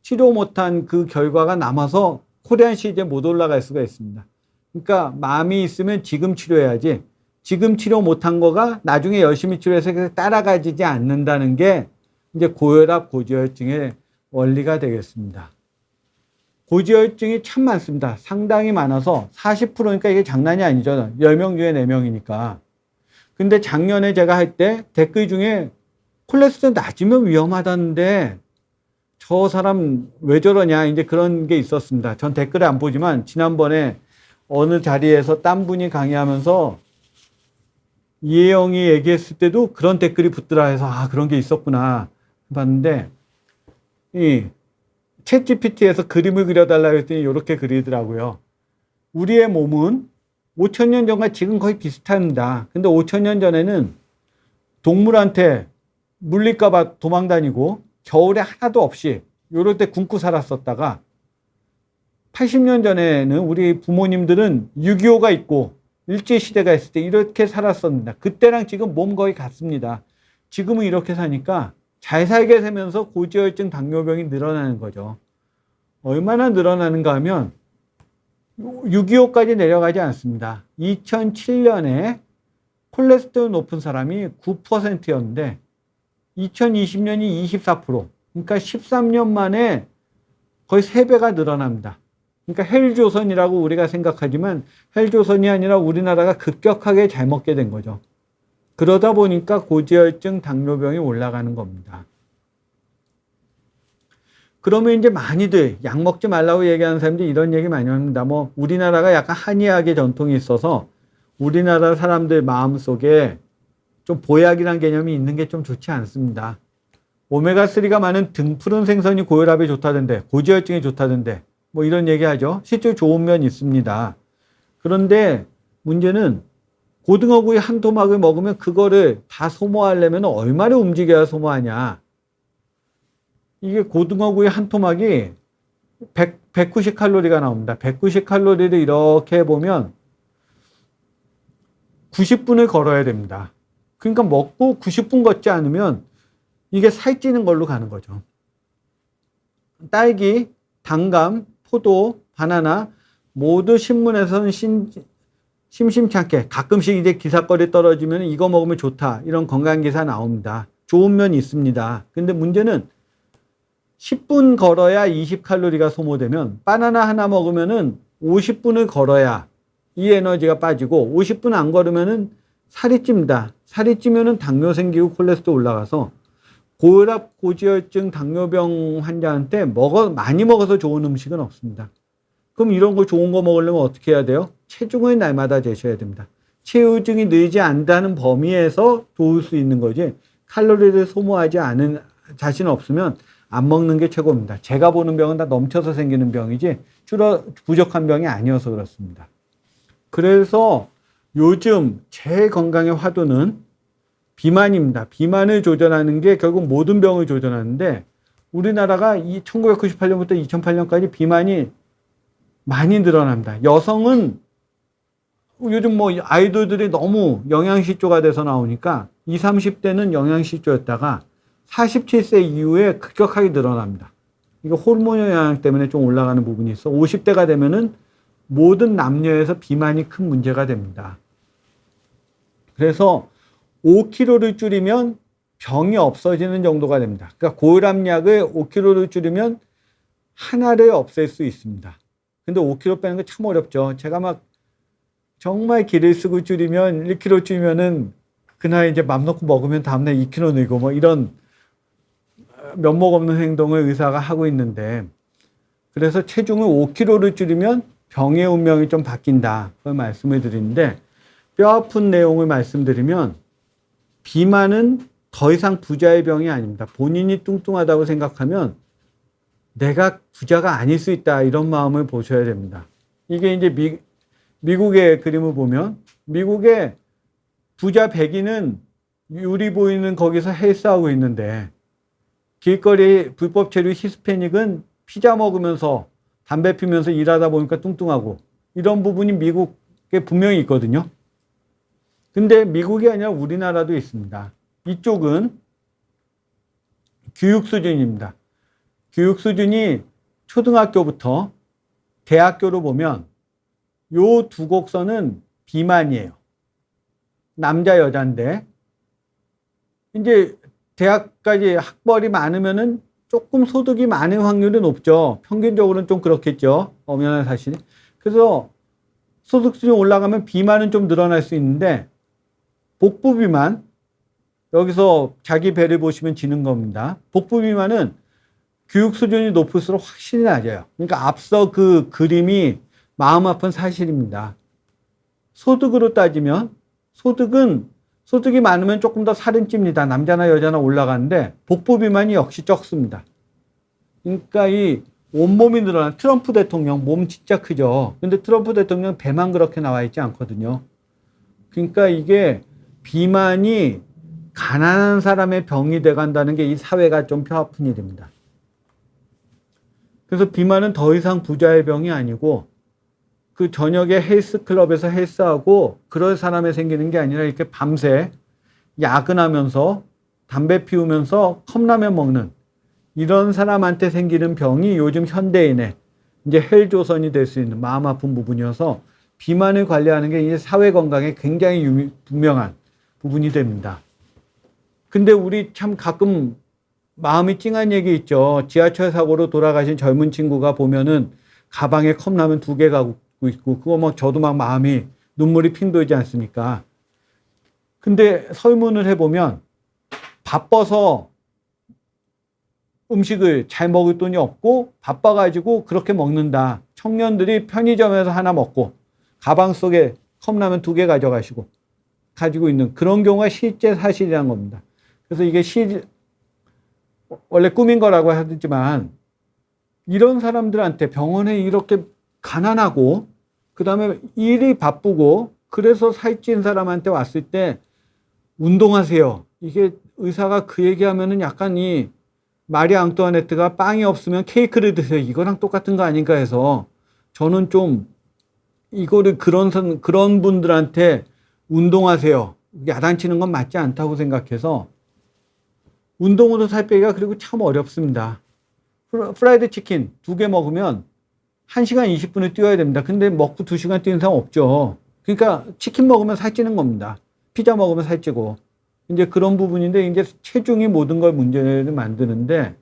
치료 못한 그 결과가 남아서 코리안 시리즈에 못 올라갈 수가 있습니다. 그러니까 마음이 있으면 지금 치료해야지 지금 치료 못한 거가 나중에 열심히 치료해서 따라가지지 않는다는 게 이제 고혈압, 고지혈증의 원리가 되겠습니다. 고지혈증이 참 많습니다. 상당히 많아서 40%니까 이게 장난이 아니죠. 10명 중에 4명이니까. 근데 작년에 제가 할 때 댓글 중에 콜레스테롤 낮으면 위험하다는데 저 사람 왜 저러냐 이제 그런 게 있었습니다. 전 댓글을 안 보지만 지난번에 어느 자리에서 딴 분이 강의하면서 이혜영이 얘기했을 때도 그런 댓글이 붙더라 해서 그런 게 있었구나 봤는데 이 챗GPT에서 그림을 그려달라고 했더니 이렇게 그리더라고요. 우리의 몸은 5,000년 전과 지금 거의 비슷합니다. 근데 5,000년 전에는 동물한테 물릴까봐 도망다니고 겨울에 하나도 없이 요럴 때 굶고 살았었다가 80년 전에는 우리 부모님들은 6.25가 있고 일제시대가 있을 때 이렇게 살았었습니다. 그때랑 지금 몸 거의 같습니다. 지금은 이렇게 사니까 잘 살게 되면서 고지혈증, 당뇨병이 늘어나는 거죠. 얼마나 늘어나는가 하면 6.25까지 내려가지 않습니다. 2007년에 콜레스테롤 높은 사람이 9%였는데 2020년이 24%. 그러니까 13년 만에 거의 3배가 늘어납니다. 그러니까 헬조선이라고 우리가 생각하지만 헬조선이 아니라 우리나라가 급격하게 잘 먹게 된 거죠. 그러다 보니까 고지혈증, 당뇨병이 올라가는 겁니다. 그러면 이제 많이들 약 먹지 말라고 얘기하는 사람들이 이런 얘기 많이 합니다. 뭐 우리나라가 약간 한의학의 전통이 있어서 우리나라 사람들 마음속에 좀 보약이란 개념이 있는 게 좀 좋지 않습니다. 오메가3가 많은 등푸른 생선이 고혈압에 좋다던데, 고지혈증에 좋다던데, 뭐 이런 얘기 하죠. 실제로 좋은 면이 있습니다. 그런데 문제는 고등어구이 한 토막을 먹으면 그거를 다 소모하려면 얼마나 움직여야 소모하냐. 이게 고등어구이 한 토막이 190칼로리가 나옵니다. 190칼로리를 이렇게 해보면 90분을 걸어야 됩니다. 그러니까 먹고 90분 걷지 않으면 이게 살찌는 걸로 가는 거죠. 딸기, 단감, 포도, 바나나 모두 신문에서는 심심찮게 가끔씩 이제 기사거리 떨어지면 이거 먹으면 좋다 이런 건강 기사 나옵니다. 좋은 면이 있습니다. 근데 문제는 10분 걸어야 20칼로리가 소모되면 바나나 하나 먹으면은 50분을 걸어야 이 에너지가 빠지고 50분 안 걸으면은 살이 찝니다. 살이 찌면은 당뇨 생기고 콜레스테롤 올라가서 고혈압, 고지혈증, 당뇨병 환자한테 많이 먹어서 좋은 음식은 없습니다. 그럼 이런 거 좋은 거 먹으려면 어떻게 해야 돼요? 체중을 날마다 재셔야 됩니다. 체중이 늘지 않다는 범위에서 도울 수 있는 거지 칼로리를 소모하지 않은 자신 없으면 안 먹는 게 최고입니다. 제가 보는 병은 다 넘쳐서 생기는 병이지 부족한 병이 아니어서 그렇습니다. 그래서 요즘 제 건강의 화두는 비만입니다. 비만을 조절하는 게 결국 모든 병을 조절하는데 우리나라가 1998년부터 2008년까지 비만이 많이 늘어납니다. 여성은 요즘 뭐 아이돌들이 너무 영양실조가 돼서 나오니까 20, 30대는 영양실조였다가 47세 이후에 급격하게 늘어납니다. 이거 호르몬 영향 때문에 좀 올라가는 부분이 있어. 50대가 되면은 모든 남녀에서 비만이 큰 문제가 됩니다. 그래서 5kg를 줄이면 병이 없어지는 정도가 됩니다. 그러니까 고혈압약을 5kg를 줄이면 하나를 없앨 수 있습니다. 근데 5kg 빼는 게 참 어렵죠. 제가 막 정말 기를 쓰고 줄이면 1kg 줄이면은 그날 이제 맘 놓고 먹으면 다음날 2kg 늘고 뭐 이런 면목 없는 행동을 의사가 하고 있는데 그래서 체중을 5kg를 줄이면 병의 운명이 좀 바뀐다. 그걸 말씀을 드리는데 뼈 아픈 내용을 말씀드리면 비만은 더 이상 부자의 병이 아닙니다. 본인이 뚱뚱하다고 생각하면 내가 부자가 아닐 수 있다. 이런 마음을 보셔야 됩니다. 이게 이제 미국의 그림을 보면 미국의 부자 백인은 유리 보이는 거기서 헬스하고 있는데 길거리 불법 체류 히스패닉은 피자 먹으면서 담배 피면서 일하다 보니까 뚱뚱하고 이런 부분이 미국에 분명히 있거든요. 근데 미국이 아니라 우리나라도 있습니다. 이쪽은 교육 수준입니다. 교육 수준이 초등학교부터 대학교로 보면 요 두 곡선은 비만이에요. 남자 여자인데 이제 대학까지 학벌이 많으면은 조금 소득이 많은 확률이 높죠. 평균적으로는 좀 그렇겠죠. 엄연한 사실. 그래서 소득 수준이 올라가면 비만은 좀 늘어날 수 있는데 복부 비만 여기서 자기 배를 보시면 지는 겁니다. 복부 비만은 교육 수준이 높을수록 확실히 낮아요. 그러니까 앞서 그 그림이 마음 아픈 사실입니다. 소득으로 따지면 소득이 많으면 조금 더 살은 찝니다. 남자나 여자나 올라가는데 복부 비만이 역시 적습니다. 그러니까 이 온몸이 늘어난 트럼프 대통령 몸 진짜 크죠. 근데 트럼프 대통령 배만 그렇게 나와 있지 않거든요. 그러니까 이게 비만이 가난한 사람의 병이 돼간다는 게 이 사회가 좀 뼈아픈 일입니다. 그래서 비만은 더 이상 부자의 병이 아니고 그 저녁에 헬스클럽에서 헬스하고 그럴 사람에 생기는 게 아니라 이렇게 밤새 야근하면서 담배 피우면서 컵라면 먹는 이런 사람한테 생기는 병이 요즘 현대인의 이제 헬조선이 될 수 있는 마음 아픈 부분이어서 비만을 관리하는 게 이제 사회 건강에 굉장히 분명한 부분이 됩니다. 근데 우리 참 가끔 마음이 찡한 얘기 있죠. 지하철 사고로 돌아가신 젊은 친구가 보면은 가방에 컵라면 2개 갖고 있고 그거 막 저도 막 마음이 눈물이 핑 돌지 않습니까? 근데 설문을 해보면 바빠서 음식을 잘 먹을 돈이 없고 바빠가지고 그렇게 먹는다. 청년들이 편의점에서 하나 먹고 가방 속에 컵라면 2개 가지고 있는 그런 경우가 실제 사실이라는 겁니다. 그래서 이게 원래 꿈인 거라고 하지만 이런 사람들한테 병원에 이렇게 가난하고 그다음에 일이 바쁘고 그래서 살찐 사람한테 왔을 때 운동하세요. 이게 의사가 그 얘기하면은 약간 이 마리 앙뚜아네트가 빵이 없으면 케이크를 드세요. 이거랑 똑같은 거 아닌가 해서 저는 좀 이거를 그런 분들한테 운동하세요. 야단치는 건 맞지 않다고 생각해서 운동으로 살 빼기가 그리고 참 어렵습니다. 프라이드 치킨 2개 먹으면 1시간 20분을 뛰어야 됩니다. 근데 먹고 2시간 뛰는 사람 없죠. 그러니까 치킨 먹으면 살찌는 겁니다. 피자 먹으면 살찌고. 이제 그런 부분인데 이제 체중이 모든 걸 문제를 만드는데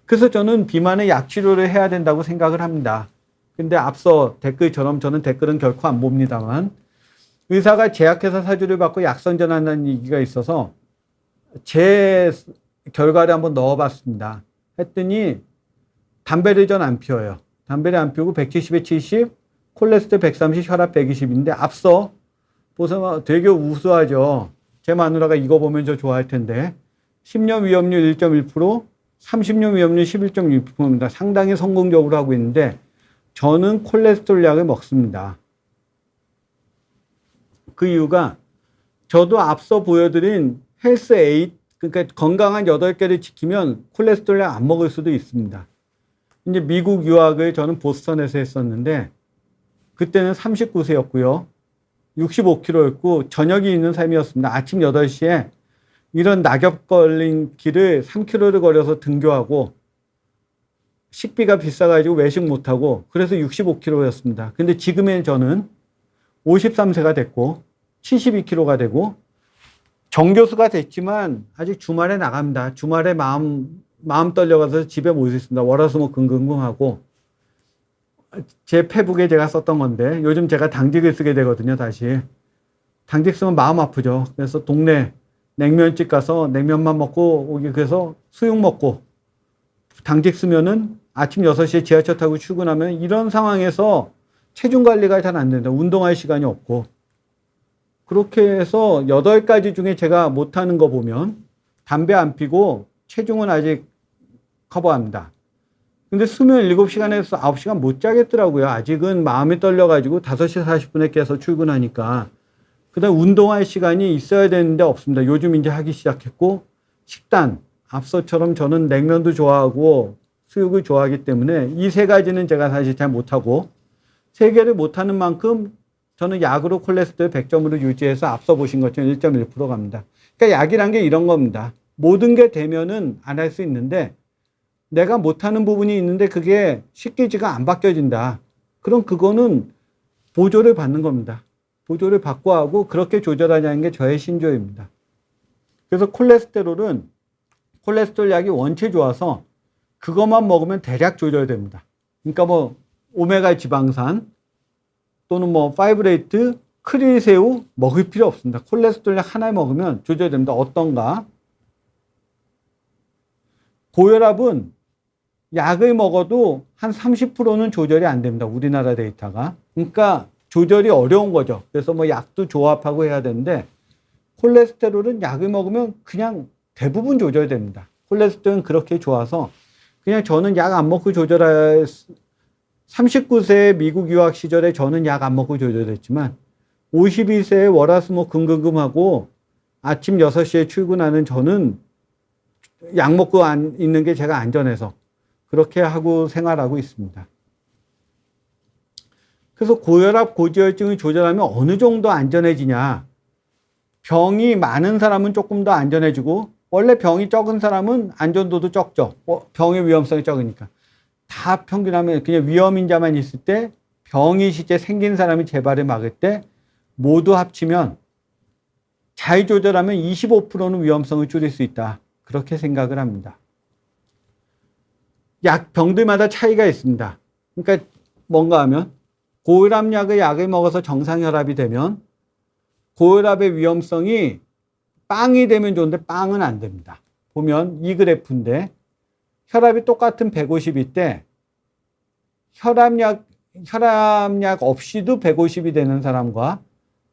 그래서 저는 비만의 약 치료를 해야 된다고 생각을 합니다. 근데 앞서 댓글처럼 저는 댓글은 결코 안 봅니다만 의사가 제약회사 사주를 받고 약 선전한다는 얘기가 있어서 제 결과를 한번 넣어봤습니다. 했더니 담배를 전 안 피워요. 담배를 안 피우고 170에 70, 콜레스테롤 130, 혈압 120인데 앞서 보세요. 되게 우수하죠. 제 마누라가 이거 보면 저 좋아할 텐데 10년 위험률 1.1%, 30년 위험률 11.6%입니다. 상당히 성공적으로 하고 있는데 저는 콜레스테롤 약을 먹습니다. 그 이유가 저도 앞서 보여드린 헬스 8, 그러니까 건강한 8개를 지키면 콜레스테롤 약 안 먹을 수도 있습니다. 이제 미국 유학을 저는 보스턴에서 했었는데 그때는 39세였고요. 65kg였고 저녁이 있는 삶이었습니다. 아침 8시에 이런 낙엽 걸린 길을 3km를 걸어서 등교하고 식비가 비싸가지고 외식 못하고 그래서 65kg였습니다. 근데 지금의 저는 53세가 됐고 72kg가 되고 정교수가 됐지만 아직 주말에 나갑니다. 주말에 마음 떨려가서 집에 못 있습니다. 월화수목금금하고 제 페북에 제가 썼던 건데 요즘 제가 당직을 쓰게 되거든요. 다시 당직 쓰면 마음 아프죠. 그래서 동네 냉면집 가서 냉면만 먹고 오기 그래서 수육 먹고 당직 쓰면은 아침 6시에 지하철 타고 출근하면 이런 상황에서 체중 관리가 잘 안 된다. 운동할 시간이 없고 그렇게 해서 8가지 중에 제가 못하는 거 보면 담배 안 피고 체중은 아직 커버합니다. 근데 수면 7시간에서 9시간 못 자겠더라고요. 아직은 마음이 떨려가지고 5시 40분에 깨서 출근하니까. 그 다음 운동할 시간이 있어야 되는데 없습니다. 요즘 이제 하기 시작했고, 식단. 앞서처럼 저는 냉면도 좋아하고 수육을 좋아하기 때문에 이 3가지는 제가 사실 잘 못하고, 3개를 못하는 만큼 저는 약으로 콜레스테롤 100점으로 유지해서 앞서 보신 것처럼 1.1% 갑니다. 그러니까 약이란 게 이런 겁니다. 모든 게 되면은 안 할 수 있는데, 내가 못하는 부분이 있는데 그게 쉽게지가 안 바뀌어진다. 그럼 그거는 보조를 받는 겁니다. 보조를 받고 하고 그렇게 조절하자는 게 저의 신조입니다. 그래서 콜레스테롤 약이 원체 좋아서 그것만 먹으면 대략 조절됩니다. 그러니까 뭐 오메가 지방산 또는 뭐 파이브레이트, 크릴새우 먹을 필요 없습니다. 콜레스테롤 약 하나 먹으면 조절됩니다. 어떤가? 고혈압은 약을 먹어도 한 30%는 조절이 안 됩니다. 우리나라 데이터가. 그러니까 조절이 어려운 거죠. 그래서 뭐 약도 조합하고 해야 되는데 콜레스테롤은 약을 먹으면 그냥 대부분 조절됩니다. 콜레스테롤은 그렇게 좋아서 그냥 저는 약 안 먹고 39세 미국 유학 시절에 저는 약 안 먹고 조절했지만 52세에 월화수목금금하고 아침 6시에 출근하는 저는 약 먹고 있는 게 제가 안전해서 그렇게 하고 생활하고 있습니다. 그래서 고혈압, 고지혈증을 조절하면 어느 정도 안전해지냐. 병이 많은 사람은 조금 더 안전해지고 원래 병이 적은 사람은 안전도도 적죠. 병의 위험성이 적으니까. 다 평균하면 그냥 위험인자만 있을 때 병이 실제 생긴 사람이 재발을 막을 때 모두 합치면 잘 조절하면 25%는 위험성을 줄일 수 있다. 그렇게 생각을 합니다. 병들마다 차이가 있습니다. 그러니까 뭔가 하면 고혈압약을 먹어서 정상혈압이 되면 고혈압의 위험성이 빵이 되면 좋은데 빵은 안 됩니다. 보면 이 그래프인데 혈압이 똑같은 150일 때 혈압약 없이도 150이 되는 사람과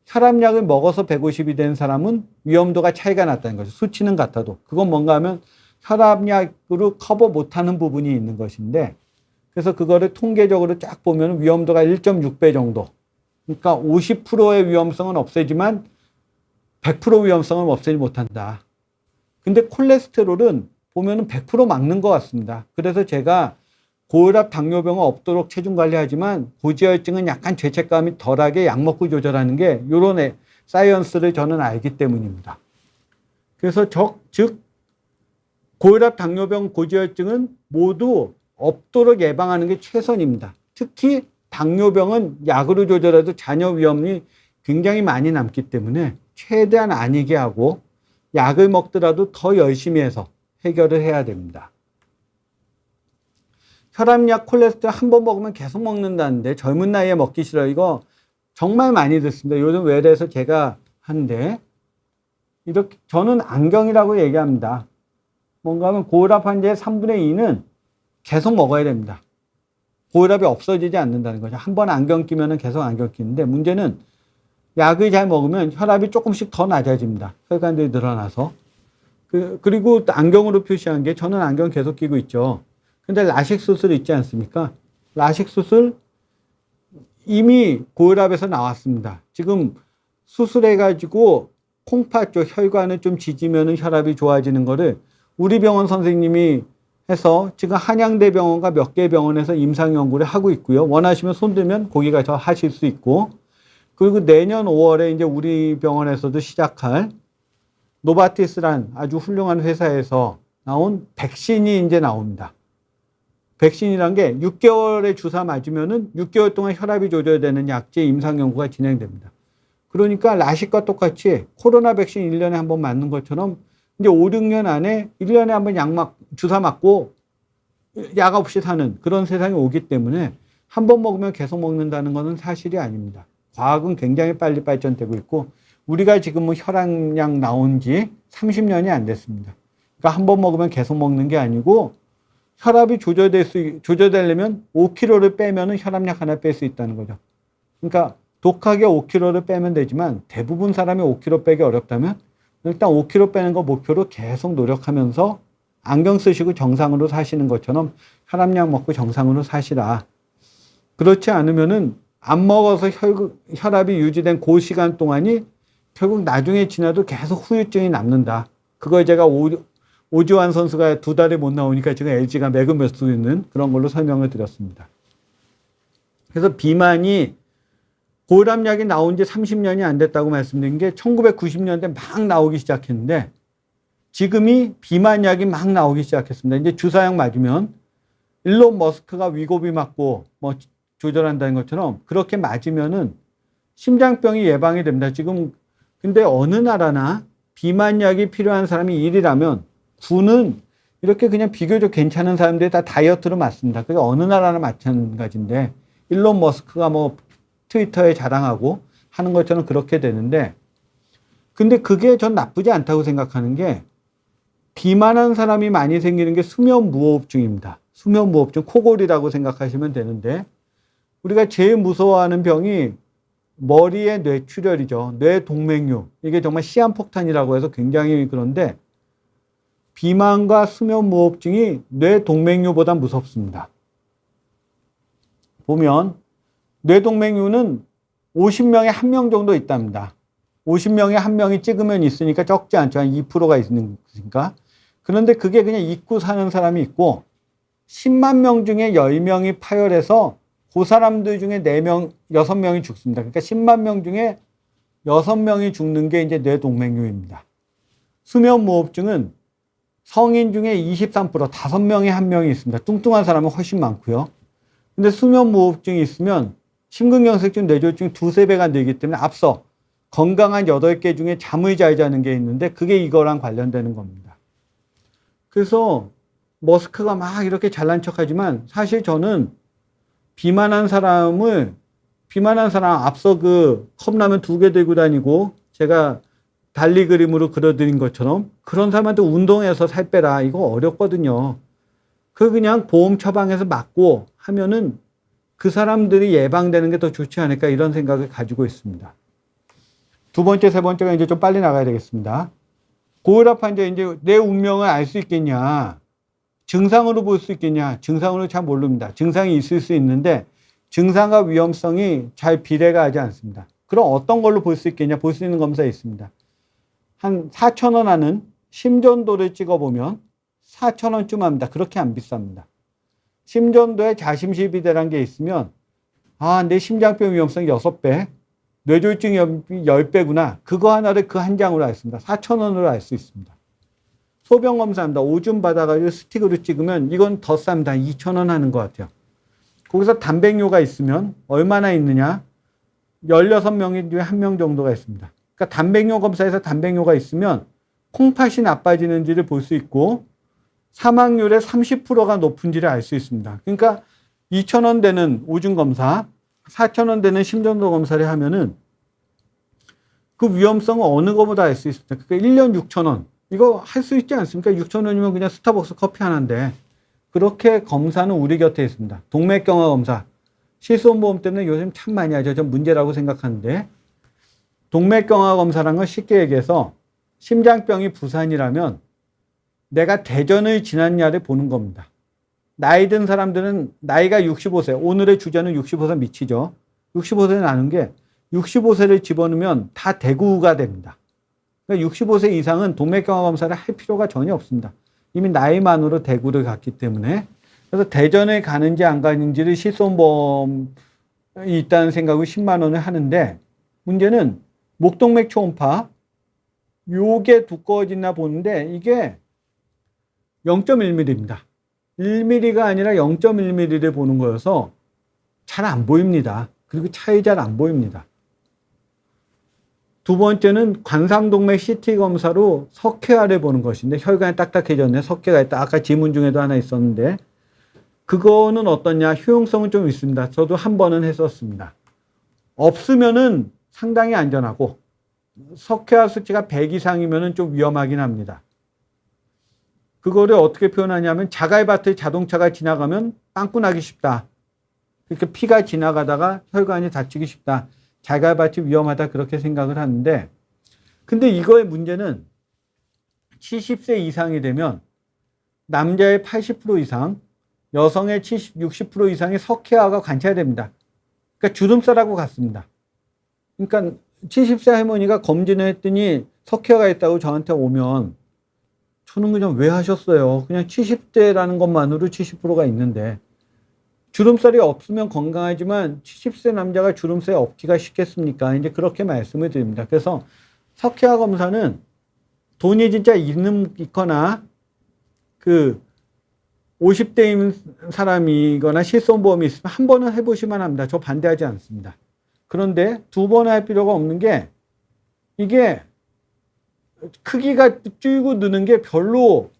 혈압약을 먹어서 150이 되는 사람은 위험도가 차이가 났다는 거죠. 수치는 같아도. 그건 뭔가 하면 혈압약으로 커버 못하는 부분이 있는 것인데 그래서 그거를 통계적으로 쫙 보면 위험도가 1.6배 정도. 그러니까 50%의 위험성은 없애지만 100% 위험성은 없애지 못한다. 근데 콜레스테롤은 보면은 100% 막는 것 같습니다. 그래서 제가 고혈압, 당뇨병은 없도록 체중 관리하지만 고지혈증은 약간 죄책감이 덜하게 약 먹고 조절하는 게 이런 사이언스를 저는 알기 때문입니다. 그래서 즉 고혈압, 당뇨병, 고지혈증은 모두 없도록 예방하는 게 최선입니다. 특히 당뇨병은 약으로 조절해도 잔여 위험이 굉장히 많이 남기 때문에 최대한 아니게 하고 약을 먹더라도 더 열심히 해서 해결을 해야 됩니다. 혈압약, 콜레스테롤 한 번 먹으면 계속 먹는다는데 젊은 나이에 먹기 싫어. 이거 정말 많이 듣습니다. 요즘 외래에서 제가 하는데 이렇게 저는 안경이라고 얘기합니다. 뭔가 하면 고혈압 환자의 3분의 2는 계속 먹어야 됩니다. 고혈압이 없어지지 않는다는 거죠. 한 번 안경 끼면은 계속 안경 끼는데 문제는 약을 잘 먹으면 혈압이 조금씩 더 낮아집니다. 혈관들이 늘어나서. 그리고 안경으로 표시한 게 저는 안경 계속 끼고 있죠. 근데 라식 수술 있지 않습니까? 라식 수술 이미 고혈압에서 나왔습니다. 지금 수술해가지고 콩팥 쪽 혈관을 좀 지지면은 혈압이 좋아지는 거를 우리 병원 선생님이 해서 지금 한양대병원과 몇 개 병원에서 임상 연구를 하고 있고요. 원하시면 손 들면 거기 가서 하실 수 있고, 그리고 내년 5월에 이제 우리 병원에서도 시작할 노바티스란 아주 훌륭한 회사에서 나온 백신이 이제 나옵니다. 백신이란 게 6개월에 주사 맞으면은 6개월 동안 혈압이 조절되는 약제 임상 연구가 진행됩니다. 그러니까 라식과 똑같이 코로나 백신 1년에 한 번 맞는 것처럼 이제 5, 6년 안에 1년에 한 번 주사 맞고 약 없이 사는 그런 세상이 오기 때문에 한 번 먹으면 계속 먹는다는 것은 사실이 아닙니다. 과학은 굉장히 빨리 발전되고 있고 우리가 지금 뭐 혈압약 나온 지 30년이 안 됐습니다. 그러니까 한 번 먹으면 계속 먹는 게 아니고 혈압이 조절되려면 5kg를 빼면은 혈압약 하나 뺄 수 있다는 거죠. 그러니까 독하게 5kg를 빼면 되지만 대부분 사람이 5kg 빼기 어렵다면 일단 5kg 빼는 거 목표로 계속 노력하면서 안경 쓰시고 정상으로 사시는 것처럼 혈압약 먹고 정상으로 사시라. 그렇지 않으면은 안 먹어서 혈압이 유지된 그 시간 동안이 결국 나중에 지나도 계속 후유증이 남는다. 그걸 제가 오지환 선수가 2달에 못 나오니까 지금 LG가 매금을 쓰고 있는 그런 걸로 설명을 드렸습니다. 그래서 비만이 고혈압약이 나온 지 30년이 안 됐다고 말씀드린 게 1990년대 막 나오기 시작했는데 지금이 비만약이 막 나오기 시작했습니다. 이제 주사약 맞으면 일론 머스크가 위고비 맞고 뭐 조절한다는 것처럼 그렇게 맞으면은 심장병이 예방이 됩니다. 지금 근데 어느 나라나 비만약이 필요한 사람이 1이라면 9는 이렇게 그냥 비교적 괜찮은 사람들이 다 다이어트로 맞습니다. 그게 어느 나라나 마찬가지인데 일론 머스크가 뭐 트위터에 자랑하고 하는 것처럼 그렇게 되는데 근데 그게 전 나쁘지 않다고 생각하는 게 비만한 사람이 많이 생기는 게 수면무호흡증입니다. 수면무호흡증, 코골이라고 생각하시면 되는데 우리가 제일 무서워하는 병이 머리의 뇌출혈이죠. 뇌동맥류. 이게 정말 시한폭탄이라고 해서 굉장히 그런데 비만과 수면무호흡증이 뇌동맥류보다 무섭습니다. 보면 뇌동맥류는 50명에 1명 정도 있답니다. 50명에 1명이 찍으면 있으니까 적지 않죠. 한 2%가 있으니까. 그런데 그게 그냥 잊고 사는 사람이 있고 10만 명 중에 10명이 파열해서 그 사람들 중에 4명, 6명이 죽습니다. 그러니까 10만 명 중에 6명이 죽는 게 이제 뇌동맥류입니다. 수면무호흡증은 성인 중에 23%, 5명에 1명이 있습니다. 뚱뚱한 사람은 훨씬 많고요. 근데 수면무호흡증이 있으면 심근경색증, 뇌졸중 2~3배가 늘기 때문에 앞서 건강한 8개 중에 잠을 잘 자는 게 있는데 그게 이거랑 관련되는 겁니다. 그래서 머스크가 막 이렇게 잘난 척하지만 사실 저는 비만한 사람 앞서 그 컵라면 2개 들고 다니고 제가 달리 그림으로 그려드린 것처럼 그런 사람한테 운동해서 살 빼라. 이거 어렵거든요. 그냥 보험 처방해서 맞고 하면은 그 사람들이 예방되는 게 더 좋지 않을까 이런 생각을 가지고 있습니다. 두 번째, 세 번째가 이제 좀 빨리 나가야 되겠습니다. 고혈압 환자 이제 내 운명을 알 수 있겠냐? 증상으로 볼 수 있겠냐? 증상으로 잘 모릅니다. 증상이 있을 수 있는데 증상과 위험성이 잘 비례가 하지 않습니다. 그럼 어떤 걸로 볼 수 있겠냐? 볼 수 있는 검사가 있습니다. 한 4,000원 하는 심전도를 찍어보면 4,000원쯤 합니다. 그렇게 안 비쌉니다. 심전도에 자심실비대라는 게 있으면 내 심장병 위험성이 6배, 뇌졸중 10배구나. 그거 하나를 그 한 장으로 알 수 있습니다. 4,000원으로 알 수 있습니다. 소변 검사합니다. 오줌 받아가지고 스틱으로 찍으면 이건 더 쌉니다. 2,000원 하는 것 같아요. 거기서 단백뇨가 있으면 얼마나 있느냐? 16명 중에 1명 정도가 있습니다. 그러니까 단백뇨 검사에서 단백뇨가 있으면 콩팥이 나빠지는지를 볼 수 있고 사망률의 30%가 높은지를 알 수 있습니다. 그러니까 2,000원 되는 오줌 검사, 4,000원 되는 심전도 검사를 하면은 그 위험성은 어느 것보다 알 수 있습니다. 그러니까 1년 6,000원. 이거 할 수 있지 않습니까? 6,000원이면 그냥 스타벅스 커피 하나인데. 그렇게 검사는 우리 곁에 있습니다. 동맥경화 검사. 실손보험 때문에 요즘 참 많이 하죠. 전 문제라고 생각하는데. 동맥경화 검사라는 건 쉽게 얘기해서 심장병이 부산이라면 내가 대전을 지났냐를 보는 겁니다. 나이 든 사람들은 나이가 65세, 오늘의 주제는 65세 미치죠. 65세는 아는 게 65세를 집어넣으면 다 대구가 됩니다. 그러니까 65세 이상은 동맥경화 검사를 할 필요가 전혀 없습니다. 이미 나이만으로 대구를 갔기 때문에. 그래서 대전에 가는지 안 가는지를 실손보험이 있다는 생각으로 10만 원을 하는데 문제는 목동맥 초음파 요게 두꺼워지나 보는데 이게 0.1mm입니다. 1mm가 아니라 0.1mm를 보는 거여서 잘 안 보입니다. 그리고 차이 잘 안 보입니다. 두 번째는 관상동맥 CT 검사로 석회화를 보는 것인데 혈관이 딱딱해졌네. 석회가 있다. 아까 지문 중에도 하나 있었는데 그거는 어떠냐? 효용성은 좀 있습니다. 저도 한 번은 했었습니다. 없으면은 상당히 안전하고 석회화 수치가 100 이상이면은 좀 위험하긴 합니다. 그거를 어떻게 표현하냐면 자갈밭을 자동차가 지나가면 빵꾸 나기 쉽다. 그렇게 피가 지나가다가 혈관이 다치기 쉽다. 자갈밭이 위험하다 그렇게 생각을 하는데 근데 이거의 문제는 70세 이상이 되면 남자의 80% 이상, 여성의 60% 이상의 석회화가 관찰됩니다. 그러니까 주름살하고 같습니다. 그러니까 70세 할머니가 검진을 했더니 석회화가 있다고 저한테 오면 저는 그냥 왜 하셨어요? 그냥 70대라는 것만으로 70%가 있는데 주름살이 없으면 건강하지만 70세 남자가 주름살이 없기가 쉽겠습니까? 이제 그렇게 말씀을 드립니다. 그래서 석회화 검사는 돈이 진짜 있거나 그 50대인 사람이거나 실손보험이 있으면 한 번은 해보시면 합니다. 저 반대하지 않습니다. 그런데 두 번 할 필요가 없는 게 이게 크기가 줄고 느는 게 별로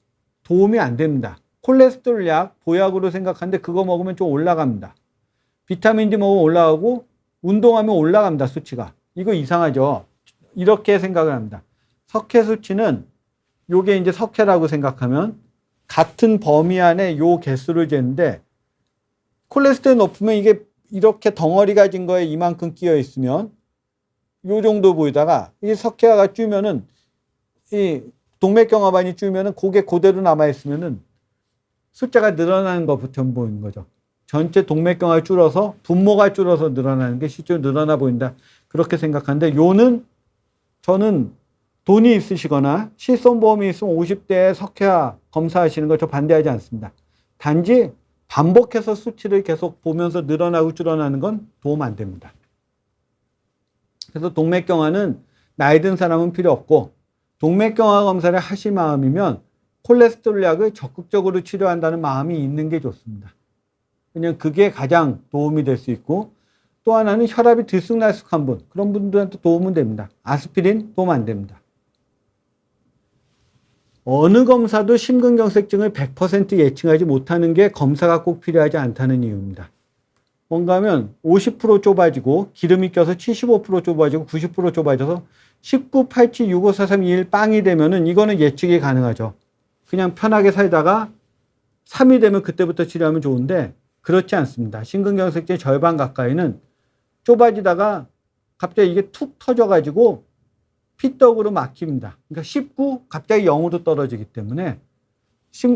도움이 안 됩니다. 콜레스테롤 약, 보약으로 생각하는데 그거 먹으면 좀 올라갑니다. 비타민 D 먹으면 올라가고 운동하면 올라갑니다. 수치가. 이거 이상하죠. 이렇게 생각을 합니다. 석회 수치는 요게 이제 석회라고 생각하면 같은 범위 안에 요 개수를 재는데 콜레스테롤 높으면 이게 이렇게 덩어리 가진 거에 이만큼 끼어 있으면 요 정도 보이다가 이 석회화가 줄면은 이 동맥경화반이 줄면은 그게 그대로 남아 있으면은 숫자가 늘어나는 것부터 보이는 거죠. 전체 동맥경화가 줄어서 분모가 줄어서 늘어나는 게 실제로 늘어나 보인다. 그렇게 생각하는데 요는 저는 돈이 있으시거나 실손보험이 있으면 50대에 석회화 검사하시는 거 저 반대하지 않습니다. 단지 반복해서 수치를 계속 보면서 늘어나고 줄어나는 건 도움 안 됩니다. 그래서 동맥경화는 나이 든 사람은 필요 없고 동맥경화 검사를 하실 마음이면 콜레스테롤 약을 적극적으로 치료한다는 마음이 있는 게 좋습니다. 그냥 그게 가장 도움이 될 수 있고 또 하나는 혈압이 들쑥날쑥한 분 그런 분들한테 도움은 됩니다. 아스피린 도움 안 됩니다. 어느 검사도 심근경색증을 100% 예측하지 못하는 게 검사가 꼭 필요하지 않다는 이유입니다. 뭔가 하면 50% 좁아지고 기름이 껴서 75% 좁아지고 90% 좁아져서 19, 87, 65, 4, 3, 2, 1 빵이 되면은 이거는 예측이 가능하죠. 그냥 편하게 살다가 3이 되면 그때부터 치료하면 좋은데 그렇지 않습니다. 심근경색제 절반 가까이는 좁아지다가 갑자기 이게 툭 터져가지고 피떡으로 막힙니다. 그러니까 19 갑자기 0으로 떨어지기 때문에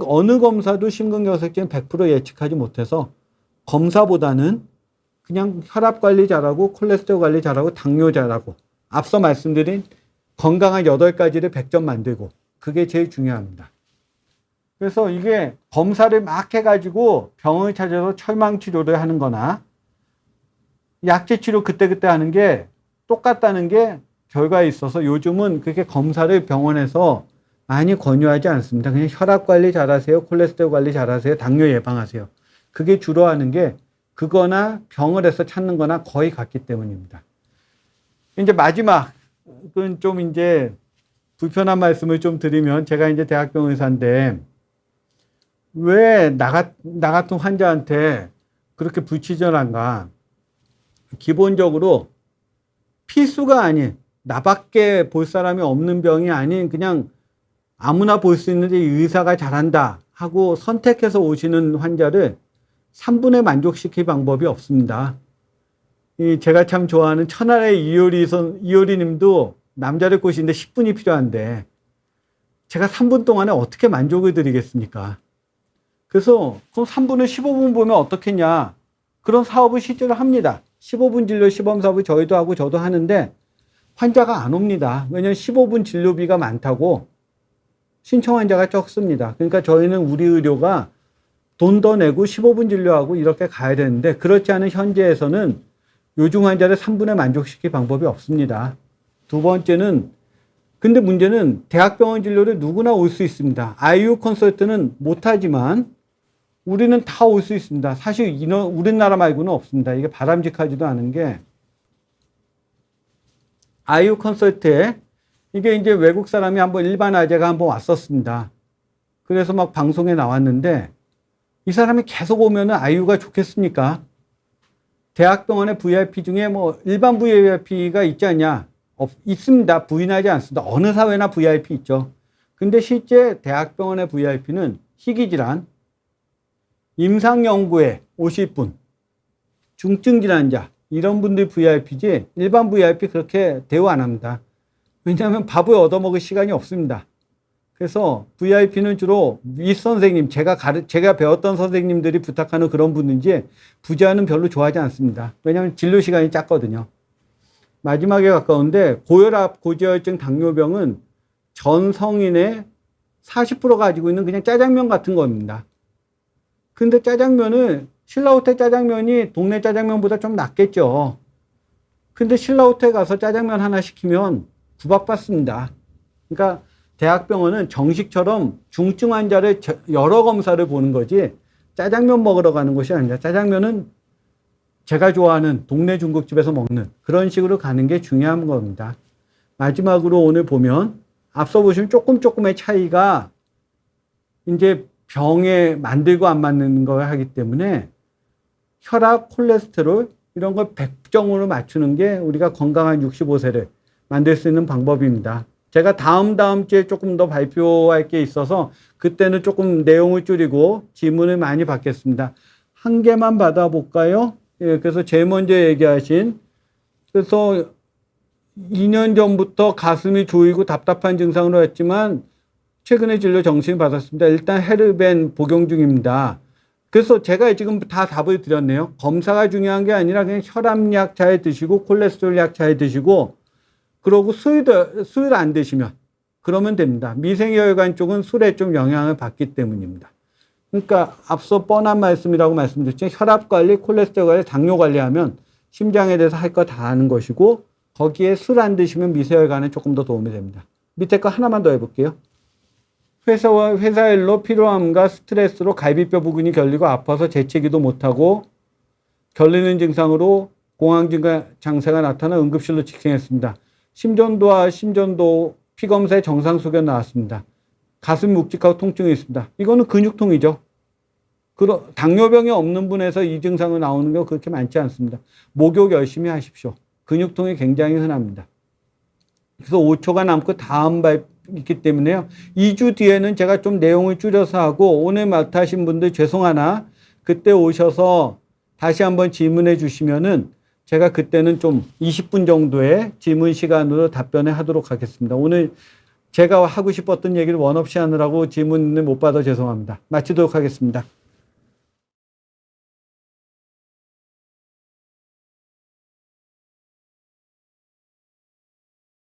어느 검사도 심근경색제는 100% 예측하지 못해서 검사보다는 그냥 혈압 관리 잘하고 콜레스테롤 관리 잘하고 당뇨 잘하고 앞서 말씀드린 건강한 8가지를 100점 만들고 그게 제일 중요합니다. 그래서 이게 검사를 막 해가지고 병원을 찾아서 철망 치료를 하는 거나 약제 치료 그때그때 하는 게 똑같다는 게 결과에 있어서 요즘은 그렇게 검사를 병원에서 많이 권유하지 않습니다. 그냥 혈압 관리 잘하세요. 콜레스테롤 관리 잘하세요. 당뇨 예방하세요. 그게 주로 하는 게 그거나 병을 해서 찾는 거나 거의 같기 때문입니다. 이제 마지막은 좀 이제 불편한 말씀을 좀 드리면 제가 이제 대학병원 의사인데 왜 나 같은 환자한테 그렇게 불친절한가. 기본적으로 필수가 아닌 나밖에 볼 사람이 없는 병이 아닌 그냥 아무나 볼 수 있는데 의사가 잘한다 하고 선택해서 오시는 환자를 3분에 만족시킬 방법이 없습니다. 제가 참 좋아하는 천하의 이효리 님도 남자를 꼬시는데 10분이 필요한데 제가 3분 동안에 어떻게 만족을 드리겠습니까? 그래서 그럼 3분을 15분 보면 어떻겠냐. 그런 사업을 실제로 합니다. 15분 진료 시범 사업을 저희도 하고 저도 하는데 환자가 안 옵니다. 왜냐하면 15분 진료비가 많다고 신청 환자가 적습니다. 그러니까 저희는 우리 의료가 돈 더 내고 15분 진료하고 이렇게 가야 되는데 그렇지 않은 현재에서는 요즘 환자를 3분에 만족시킬 방법이 없습니다. 두 번째는 근데 문제는 대학병원 진료를 누구나 올 수 있습니다. IU 컨설트는 못하지만 우리는 다 올 수 있습니다. 사실 우리나라 말고는 없습니다. 이게 바람직하지도 않은 게 IU 컨설트에 이게 이제 외국 사람이 한번 일반 아재가 한번 왔었습니다. 그래서 막 방송에 나왔는데 이 사람이 계속 오면은 IU가 좋겠습니까? 대학병원의 VIP 중에 뭐 일반 VIP가 있지 않냐? 있습니다. 부인하지 않습니다. 어느 사회나 VIP 있죠. 근데 실제 대학병원의 VIP는 희귀질환, 임상연구에 오실 분, 중증질환자 이런 분들이 VIP지 일반 VIP 그렇게 대우 안 합니다. 왜냐하면 밥을 얻어먹을 시간이 없습니다. 그래서 VIP는 주로 윗선생님, 제가 배웠던 선생님들이 부탁하는 그런 분인지 부자는 별로 좋아하지 않습니다. 왜냐하면 진료 시간이 짧거든요. 마지막에 가까운데 고혈압, 고지혈증, 당뇨병은 전 성인의 40% 가지고 있는 그냥 짜장면 같은 겁니다. 근데 짜장면은 신라호텔 짜장면이 동네 짜장면보다 좀 낫겠죠. 근데 신라호텔 가서 짜장면 하나 시키면 구박받습니다. 그러니까 대학병원은 정식처럼 중증 환자를 여러 검사를 보는 거지 짜장면 먹으러 가는 것이 아닙니다. 짜장면은 제가 좋아하는 동네 중국집에서 먹는 그런 식으로 가는 게 중요한 겁니다. 마지막으로 오늘 보면 앞서 보시면 조금의 차이가 이제 병에 만들고 안 맞는 걸 하기 때문에 혈압, 콜레스테롤 이런 걸 100점으로 맞추는 게 우리가 건강한 65세를 만들 수 있는 방법입니다. 제가 다음 주에 조금 더 발표할 게 있어서 그때는 조금 내용을 줄이고 질문을 많이 받겠습니다. 한 개만 받아볼까요? 예, 그래서 제일 먼저 얘기하신 그래서 2년 전부터 가슴이 조이고 답답한 증상으로 했지만 최근에 진료 정신을 받았습니다. 일단 헤르벤 복용 중입니다. 그래서 제가 지금 다 답을 드렸네요. 검사가 중요한 게 아니라 그냥 혈압약 잘 드시고 콜레스테롤 약 잘 드시고 그러고 술 안 드시면 그러면 됩니다. 미생혈관 쪽은 술에 좀 영향을 받기 때문입니다. 그러니까 앞서 뻔한 말씀이라고 말씀드렸죠. 혈압 관리, 콜레스테롤 관리, 당뇨 관리하면 심장에 대해서 할 거 다 하는 것이고 거기에 술 안 드시면 미세혈관에 조금 더 도움이 됩니다. 밑에 거 하나만 더 해볼게요. 회사 일로 피로함과 스트레스로 갈비뼈 부근이 결리고 아파서 재채기도 못하고 결리는 증상으로 공황 장세가 나타나 응급실로 직행했습니다. 심전도 피검사에 정상 소견 나왔습니다. 가슴 묵직하고 통증이 있습니다. 이거는 근육통이죠. 당뇨병이 없는 분에서 이 증상이 나오는 게 그렇게 많지 않습니다. 목욕 열심히 하십시오. 근육통이 굉장히 흔합니다. 그래서 5초가 남고 다음 발 있기 때문에요. 2주 뒤에는 제가 좀 내용을 줄여서 하고 오늘 맡으신 분들 죄송하나 그때 오셔서 다시 한번 질문해 주시면은 제가 그때는 좀 20분 정도의 질문 시간으로 답변을 하도록 하겠습니다. 오늘 제가 하고 싶었던 얘기를 원 없이 하느라고 질문을 못 받아 죄송합니다. 마치도록 하겠습니다.